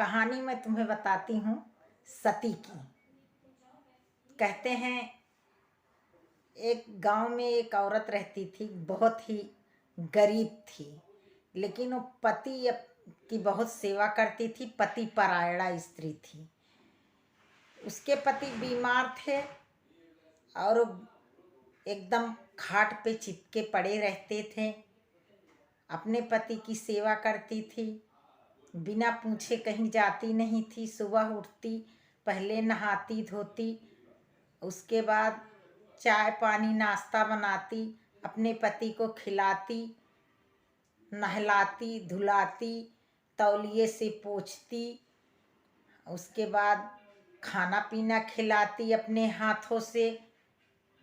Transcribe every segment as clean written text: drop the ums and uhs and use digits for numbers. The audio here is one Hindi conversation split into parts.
कहानी मैं तुम्हें बताती हूँ सती की। कहते हैं एक गांव में एक औरत रहती थी, बहुत ही गरीब थी, लेकिन वो पति की बहुत सेवा करती थी। पति परायणा स्त्री थी। उसके पति बीमार थे और एकदम खाट पे चिपके पड़े रहते थे। अपने पति की सेवा करती थी, बिना पूछे कहीं जाती नहीं थी। सुबह उठती, पहले नहाती धोती, उसके बाद चाय पानी नाश्ता बनाती, अपने पति को खिलाती, नहलाती धुलाती, तौलिए से पोंछती, उसके बाद खाना पीना खिलाती अपने हाथों से।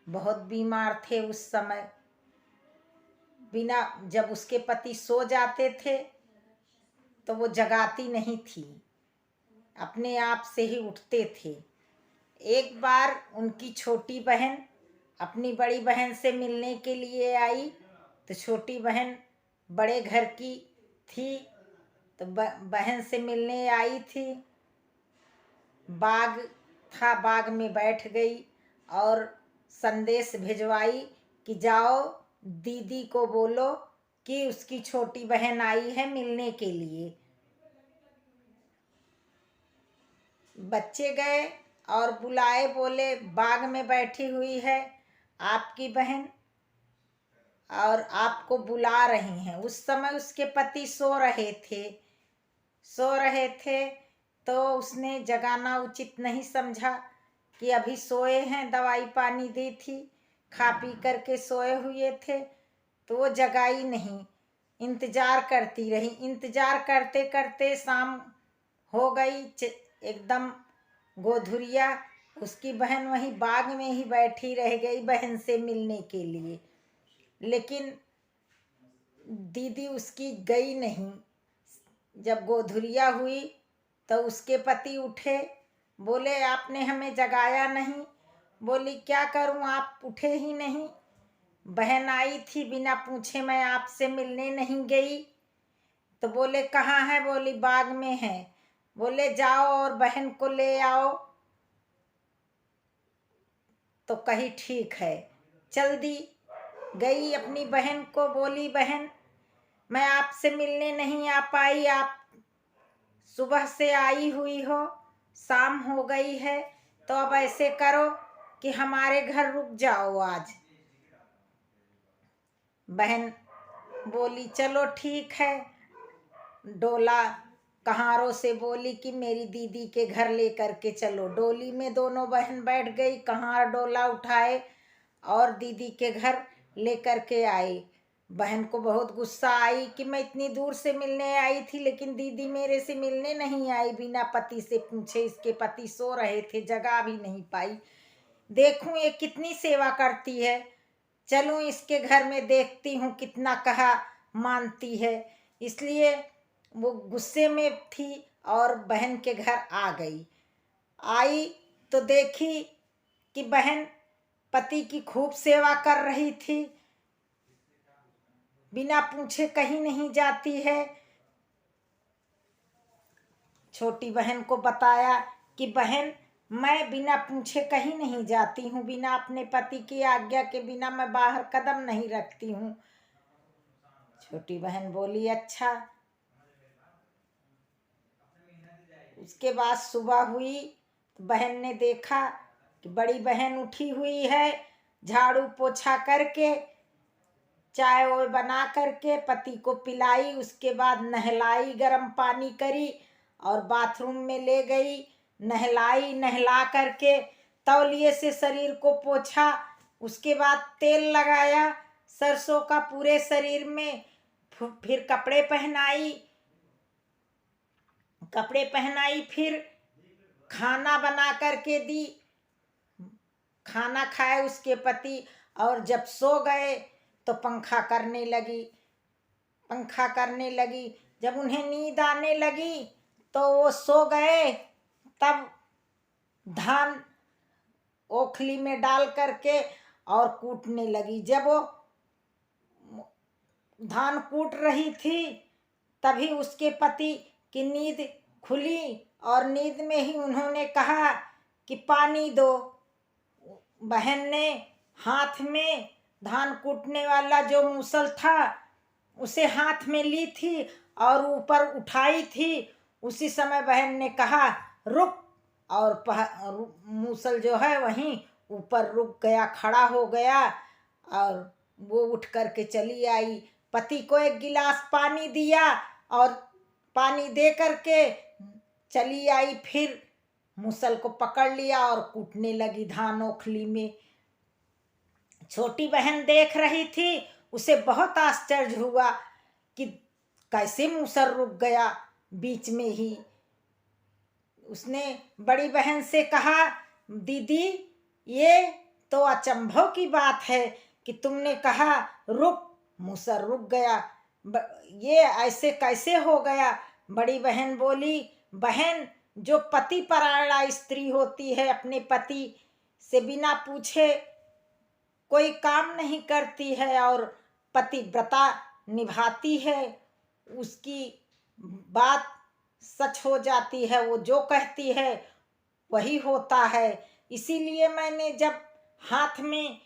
बहुत बीमार थे उस समय। बिना जब उसके पति सो जाते थे तो वो जगाती नहीं थी, अपने आप से ही उठते थे। एक बार उनकी छोटी बहन अपनी बड़ी बहन से मिलने के लिए आई, तो छोटी बहन बड़े घर की थी, तो बहन से मिलने आई थी। बाग था, बाग में बैठ गई और संदेश भिजवाई कि जाओ दीदी को बोलो कि उसकी छोटी बहन आई है मिलने के लिए। बच्चे गए और बुलाए, बोले बाग में बैठी हुई है आपकी बहन और आपको बुला रही हैं। उस समय उसके पति सो रहे थे, तो उसने जगाना उचित नहीं समझा कि अभी सोए हैं। दवाई पानी दी थी, खा पी करके सोए हुए थे, तो वो जगाई नहीं, इंतजार करती रही। इंतजार करते करते शाम हो गई, एकदम गोधुरिया। उसकी बहन वहीं बाग में ही बैठी रह गई बहन से मिलने के लिए, लेकिन दीदी उसकी गई नहीं। जब गोधुरिया हुई तो उसके पति उठे, बोले आपने हमें जगाया नहीं। बोली क्या करूं, आप उठे ही नहीं। बहन आई थी, बिना पूछे मैं आपसे मिलने नहीं गई। तो बोले कहाँ है, बोली बाग में है। बोले जाओ और बहन को ले आओ। तो कही ठीक है। चल दी, गई अपनी बहन को, बोली बहन मैं आपसे मिलने नहीं आ पाई, आप सुबह से आई हुई हो, शाम हो गई है, तो अब ऐसे करो कि हमारे घर रुक जाओ आज। बहन बोली चलो ठीक है। डोला कहारों से बोली कि मेरी दीदी के घर लेकर के चलो। डोली में दोनों बहन बैठ गई, कहार डोला उठाए और दीदी के घर लेकर के आई। बहन को बहुत गुस्सा आई कि मैं इतनी दूर से मिलने आई थी, लेकिन दीदी मेरे से मिलने नहीं आई, बिना पति से पूछे। इसके पति सो रहे थे, जगा भी नहीं पाई। देखूं ये कितनी सेवा करती है, चलूं इसके घर में देखती हूँ कितना कहा मानती है। इसलिए वो गुस्से में थी और बहन के घर आ गई। आई तो देखी कि बहन पति की खूब सेवा कर रही थी, बिना पूछे कहीं नहीं जाती है। छोटी बहन को बताया कि बहन मैं बिना पूछे कहीं नहीं जाती हूँ, बिना अपने पति की आज्ञा के बिना मैं बाहर कदम नहीं रखती हूँ। छोटी बहन बोली अच्छा। उसके बाद सुबह हुई तो बहन ने देखा कि बड़ी बहन उठी हुई है, झाड़ू पोछा करके, चाय वाय बना करके पति को पिलाई। उसके बाद नहलाई, गर्म पानी करी और बाथरूम में ले गई, नहलाई। नहला करके तौलिए से शरीर को पोछा। उसके बाद तेल लगाया सरसों का पूरे शरीर में, फिर कपड़े पहनाई, फिर खाना बना करके दी। खाना खाए उसके पति और जब सो गए तो पंखा करने लगी। जब उन्हें नींद आने लगी तो वो सो गए। तब धान ओखली में डाल करके और कूटने लगी। जब वो धान कूट रही थी तभी उसके पति की नींद खुली और नींद में ही उन्होंने कहा कि पानी दो। बहन ने हाथ में धान कूटने वाला जो मूसल था उसे हाथ में ली थी और ऊपर उठाई थी। उसी समय बहन ने कहा रुक, और मूसल जो है वहीं ऊपर रुक गया, खड़ा हो गया और वो उठ करके चली आई। पति को एक गिलास पानी दिया और पानी दे करके चली आई। फिर मूसल को पकड़ लिया और कूटने लगी धान ओखली में। छोटी बहन देख रही थी, उसे बहुत आश्चर्य हुआ कि कैसे मूसल रुक गया बीच में ही। उसने बड़ी बहन से कहा दीदी ये तो अचंभव की बात है कि तुमने कहा रुक, मूसल रुक गया, ये ऐसे कैसे हो गया। बड़ी बहन बोली बहन जो पति परायणा स्त्री होती है अपने पति से बिना पूछे कोई काम नहीं करती है और पतिव्रता निभाती है, उसकी बात सच हो जाती है, वो जो कहती है वही होता है। इसीलिए मैंने जब हाथ में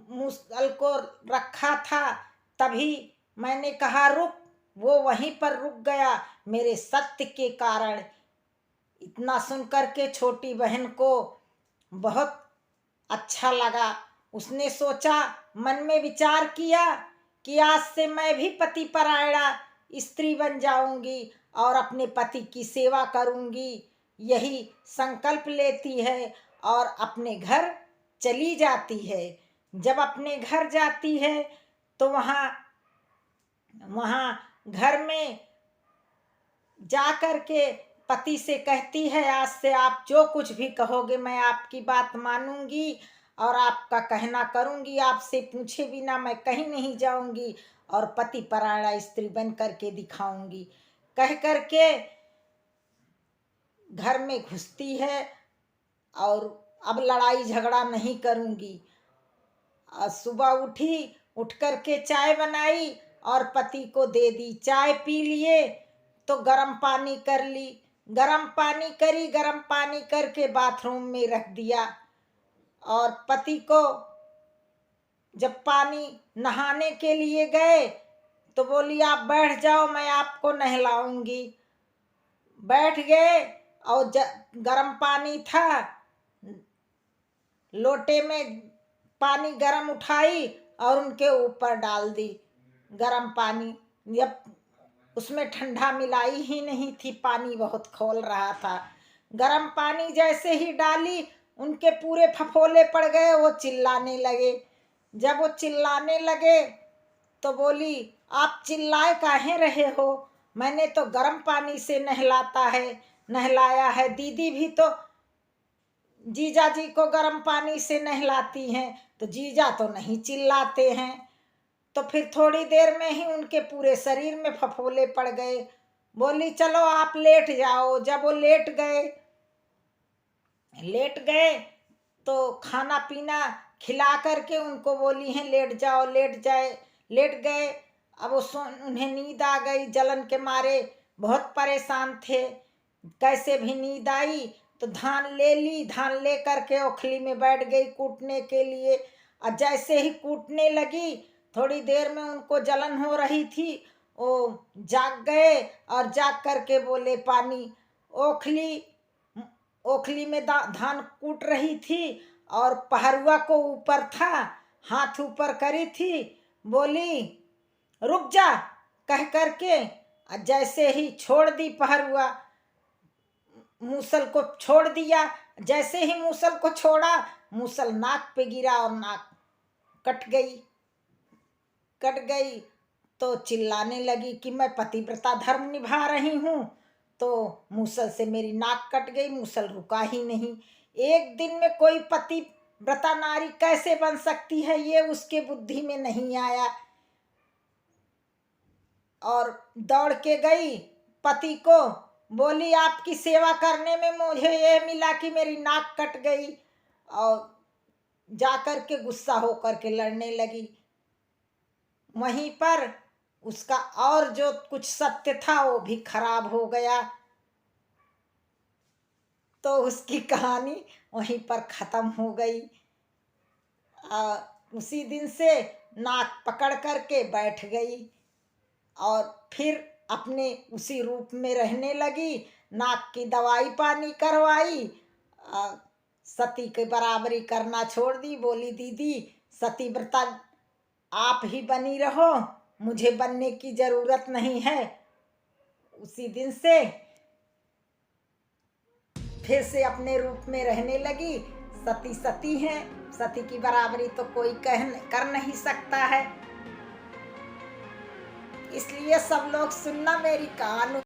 मूसल को रखा था तभी मैंने कहा रुक, वो वहीं पर रुक गया मेरे सत्य के कारण। इतना सुनकर के छोटी बहन को बहुत अच्छा लगा। उसने सोचा, मन में विचार किया कि आज से मैं भी पति परायणा स्त्री बन जाऊंगी और अपने पति की सेवा करूंगी। यही संकल्प लेती है और अपने घर चली जाती है। जब अपने घर जाती है तो वहाँ घर में जा कर के पति से कहती है आज से आप जो कुछ भी कहोगे मैं आपकी बात मानूंगी और आपका कहना करूंगी, आपसे पूछे बिना मैं कहीं नहीं जाऊंगी और पति परायणा स्त्री बन करके दिखाऊंगी। कह करके घर में घुसती है और अब लड़ाई झगड़ा नहीं करूंगी। सुबह उठ करके चाय बनाई और पति को दे दी। चाय पी लिए तो गर्म पानी कर ली, गर्म पानी करी, गर्म पानी करके बाथरूम में रख दिया। और पति को जब पानी नहाने के लिए गए तो बोली आप बैठ जाओ मैं आपको नहलाऊंगी। बैठ गए और गर्म पानी था, लोटे में पानी गर्म उठाई और उनके ऊपर डाल दी गर्म पानी। जब उसमें ठंडा मिलाई ही नहीं थी, पानी बहुत खौल रहा था। गर्म पानी जैसे ही डाली उनके पूरे फफोले पड़ गए, वो चिल्लाने लगे। जब वो चिल्लाने लगे तो बोली आप चिल्लाए काहे रहे हो, मैंने तो गर्म पानी से नहलाया है। दीदी भी तो जीजा जी को गर्म पानी से नहलाती हैं तो जीजा तो नहीं चिल्लाते हैं। तो फिर थोड़ी देर में ही उनके पूरे शरीर में फफोले पड़ गए। बोली चलो आप लेट जाओ। जब वो लेट गए तो खाना पीना खिला करके उनको बोली हैं लेट जाओ, लेट गए। अब उन्हें नींद आ गई, जलन के मारे बहुत परेशान थे। कैसे भी नींद आई तो धान ले करके ओखली में बैठ गई कूटने के लिए। और जैसे ही कूटने लगी थोड़ी देर में उनको जलन हो रही थी, वो जाग गए और जाग करके बोले पानी। ओखली में धान कूट रही थी और पहरुआ को ऊपर था, हाथ ऊपर करी थी। बोली रुक जा कह करके जैसे ही छोड़ दी पहरुआ, मूसल को छोड़ दिया। जैसे ही मूसल को छोड़ा मूसल नाक पे गिरा और नाक कट गई। तो चिल्लाने लगी कि मैं पतिव्रता धर्म निभा रही हूँ तो मूसल से मेरी नाक कट गई, मूसल रुका ही नहीं। एक दिन में कोई पतिव्रता नारी कैसे बन सकती है ये उसके बुद्धि में नहीं आया। और दौड़ के गई पति को बोली आपकी सेवा करने में मुझे ये मिला कि मेरी नाक कट गई। और जाकर के गुस्सा होकर के लड़ने लगी। वहीं पर उसका और जो कुछ सत्य था वो भी खराब हो गया। तो उसकी कहानी वहीं पर ख़त्म हो गई। उसी दिन से नाक पकड़ करके बैठ गई और फिर अपने उसी रूप में रहने लगी। नाक की दवाई पानी करवाई, सती के बराबरी करना छोड़ दी। बोली दीदी सतीव्रता आप ही बनी रहो, मुझे बनने की जरूरत नहीं है। उसी दिन से फिर से अपने रूप में रहने लगी। सती सती है, सती की बराबरी तो कोई कर नहीं सकता है। इसलिए सब लोग सुनना मेरी कहानी।